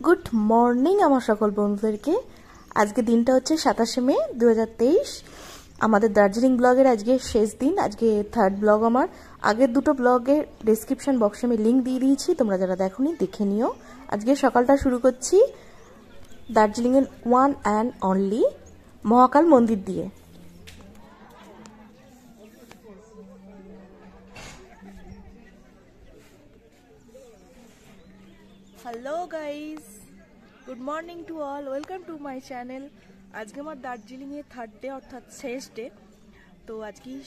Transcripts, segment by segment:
Good morning আমার সকল বন্ধুদেরকে। আজকে দিনটা হচ্ছে 27শে মে 2023। আমাদের দার্জিলিং ব্লগের আজকে শেষ দিন, আজকে থার্ড ব্লগ। আমার আগের দুটো ব্লগের ডেসক্রিপশন বক্সে আমি লিঙ্ক দিয়ে দিয়েছি, তোমরা যারা দেখোনি দেখে নিও। আজকে সকালটা শুরু করছি দার্জিলিংয়ের ওয়ান অ্যান্ড অনলি মহাকাল মন্দির দিয়ে। Hello guys, good morning to all, welcome to my channel. আজকে আমার দার্জিলিংয়ে থার্ড ডে অর্থাৎ শেষ ডে। তো আজকেই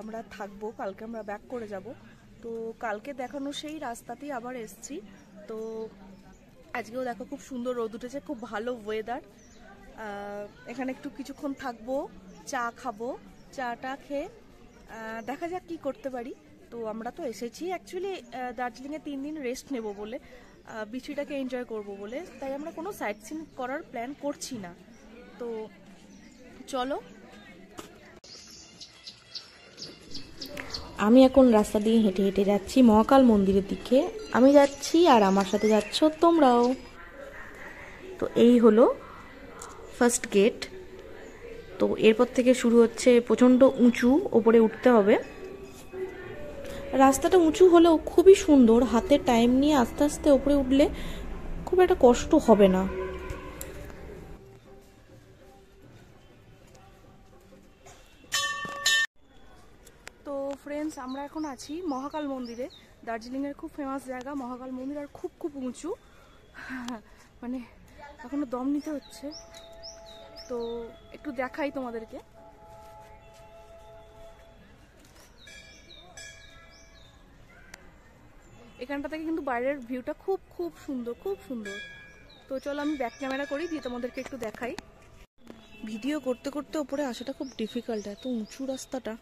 আমরা থাকবো, কালকে আমরা ব্যাক করে যাব। তো কালকে দেখানো সেই রাস্তাতেই আবার এসছি। তো আজকেও দেখো খুব সুন্দর রোদ উঠেছে, খুব ভালো ওয়েদার। এখানে একটু কিছুক্ষণ থাকবো, চা খাবো, চাটা খেয়ে দেখা যাক কি করতে পারি। তো আমরা তো এসেছি অ্যাকচুয়ালি দার্জিলিংয়ে 3 দিন রেস্ট নেব বলে, বিচিটাকে এনজয় করব বলে, তাই আমরা কোনো সাইট সিন করার প্ল্যান করছি না। তো চলো, আমি এখন রাস্তা দিয়ে হেঁটে হেঁটে যাচ্ছি মহাকাল মন্দিরের দিকে। আমি যাচ্ছি আর আমার সাথে যাচ্ছ তোমরাও। তো এই হলো ফার্স্ট গেট। তো এরপর থেকে শুরু হচ্ছে প্রচণ্ড উঁচু, ওপরে উঠতে হবে। রাস্তাটা উঁচু হলেও খুবই সুন্দর, হাতে টাইম নিয়ে আস্তে আস্তে ওপরে উঠলে খুব একটা কষ্ট হবে না। তো ফ্রেন্ডস, আমরা এখন আছি মহাকাল মন্দিরে। দার্জিলিংয়ের খুব ফেমাস জায়গা মহাকাল মন্দির, আর খুব খুব উঁচু, মানে এখনো দম নিতে হচ্ছে। তো একটু দেখাই তোমাদেরকে। এখানটা থেকে কিন্তু বাইরের ভিউটা খুব খুব সুন্দর, খুব সুন্দর। তো চলো আমি ব্যাক ক্যামেরা করি, দিয়ে তোমাদেরকে একটু দেখাই। ভিডিও করতে করতে ওপরে আসাটা খুব ডিফিকাল্ট, এত উঁচু রাস্তাটা।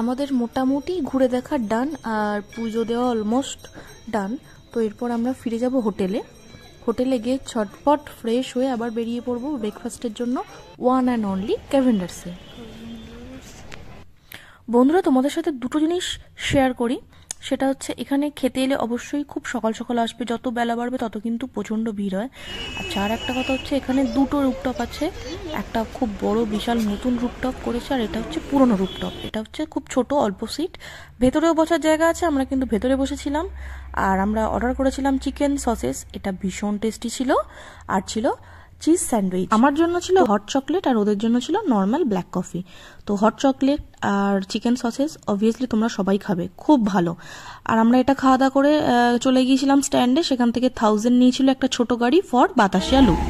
আমাদের মোটামুটি ঘুরে দেখা ডান, আর পুজো দেওয়া অলমোস্ট ডান। তো এরপর আমরা ফিরে যাব হোটেলে। হোটেলে গিয়ে ছটপট ফ্রেশ হয়ে আবার বেরিয়ে পড়বো ব্রেকফাস্টের জন্য ওয়ান অ্যান্ড অনলি ক্যাভেন্ডার্সে। বন্ধুরা, তোমাদের সাথে দুটো জিনিস শেয়ার করি। সেটা হচ্ছে, এখানে খেতে এলে অবশ্যই খুব সকাল সকাল আসবে, যত বেলা বাড়বে তত কিন্তু প্রচণ্ড ভিড় হয়। আচ্ছা, আর একটা কথা হচ্ছে, এখানে দুটো রুপটপ আছে। একটা খুব বড় বিশাল নতুন রুপটপ করেছে, আর এটা হচ্ছে পুরনো রুপটপ। এটা হচ্ছে খুব ছোট, অল্প সিট, ভেতরেও বসার জায়গা আছে। আমরা কিন্তু ভেতরে বসেছিলাম। আর আমরা অর্ডার করেছিলাম চিকেন সসেস, এটা ভীষণ টেস্টি ছিল। আর ছিল চিজ স্যান্ডউইচ। আমার জন্য ছিল হট চকলেট, আর ওদের জন্য ছিল নর্মাল ব্ল্যাক কফি। তো হট চকলেট আর চিকেন সসেস অবভিয়াসলি তোমরা সবাই খাবে, খুব ভালো। আর আমরা এটা খাওয়া দাওয়া করে চলে গিয়েছিলাম স্ট্যান্ডে। সেখান থেকে 1000 নিয়েছিল একটা ছোট গাড়ি ফর বাতাসিয়া লুপ।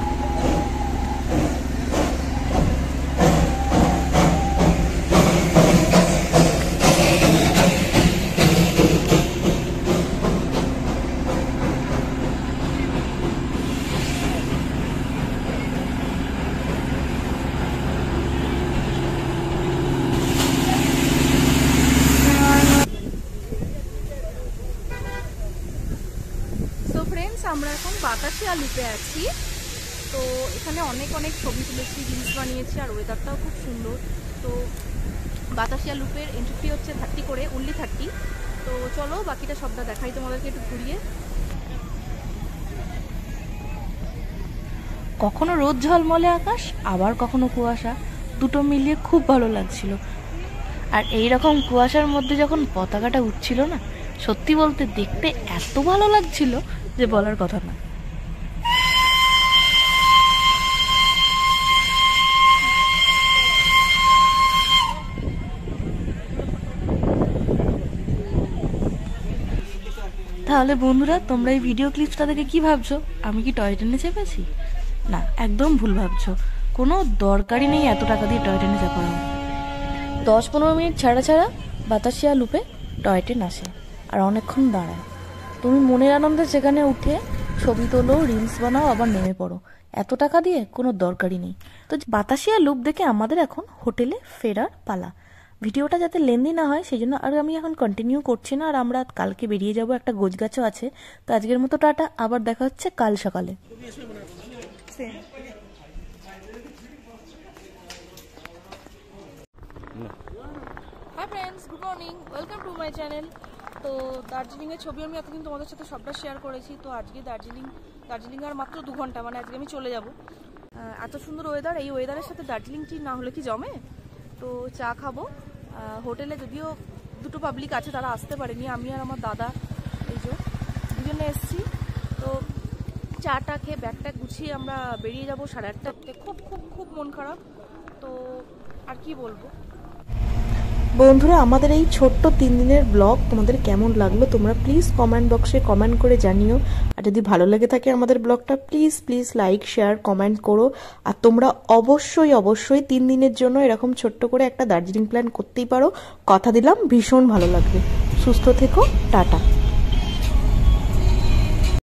আমরা এখন বাতাসিয়া লুপে আছি। তো এখানে অনেক অনেক ছবি তুলেছি, রিলস বানিয়েছি, আর ওয়েদারটাও খুব সুন্দর। তো বাতাসিয়া লুপের এন্ট্রি ফি হচ্ছে 30 করে, অনলি 30। তো চলো বাকিটা সবটা দেখাই তোমাদেরকে একটু ঘুরিয়ে। কখনো রোদ ঝলমলে আকাশ, আবার কখনো কুয়াশা, দুটো মিলিয়ে খুব ভালো লাগছিল। আর এইরকম কুয়াশার মধ্যে যখন পতাকাটা উঠছিল না, সত্যি বলতে দেখতে এত ভালো লাগছিল যে বলার কথা না। তাহলে বন্ধুরা, তোমরা এই ভিডিও ক্লিপসটা দেখে কি ভাবছো? আমি কি টয় ট্রেনে চেপেছি? না, একদম ভুল ভাবছো। কোনো দরকারই নেই এত টাকা দিয়ে টয় ট্রেনে চাপার। 10-15 মিনিট ছাড়া ছাড়া বাতাসিয়া লুপে টয় ট্রেন আসে আর অনেকক্ষণ দাঁড়ায়। তুমি মনের আনন্দে সেখানে উঠে ছবি তোলো, রিলস বানাও, আবার নেমে পড়ো। এত টাকা দিয়ে কোনো দরকারই নেই। তো বাতাসিয়া লুপ দেখে আমাদের এখন হোটেলে ফেরার পালা। ভিডিওটা যাতে লেন্দি না হয় সেই জন্য আর আমি এখন কন্টিনিউ করছি না। আর আমরা কালকে বেরিয়ে যাব, একটা গোছগাছও আছে। তো আজকের মতো টাটা, আবার দেখা হচ্ছে কাল সকালে। Hi friends, good morning, welcome to my channel. তো দার্জিলিংয়ের ছবি আমি এতদিন তোমাদের সাথে সবটা শেয়ার করেছি। তো আজকে দার্জিলিং আর মাত্র 2 ঘন্টা, মানে আজকে আমি চলে যাব। এত সুন্দর ওয়েদার, এই ওয়েদারের সাথে দার্জিলিং টি না হলে কি জমে? তো চা খাবো হোটেলে। যদিও দুটো পাবলিক আছে, তারা আসতে পারেনি, আমি আর আমার দাদা এই যে দুজনে এসছি। তো চাটা খেয়ে ব্যাগটা গুছিয়ে আমরা বেরিয়ে যাব 8:30। খুব খুব খুব মন খারাপ। তো আর কি বলবো বন্ধুরা, আমাদের এই ছোট্ট 3 দিনের ব্লগ তোমাদের কেমন লাগলো তোমরা প্লিজ কমেন্ট বক্সে কমেন্ট করে জানিও। আর যদি ভালো লেগে থাকে আমাদের ব্লগটা, please please like, share, comment করো। আর তোমরা অবশ্যই অবশ্যই 3 দিনের জন্য এরকম ছোট্ট করে একটা দার্জিলিং প্ল্যান করতেই পারো। কথা দিলাম ভীষণ ভালো লাগবে। সুস্থ থেকো, টাটা।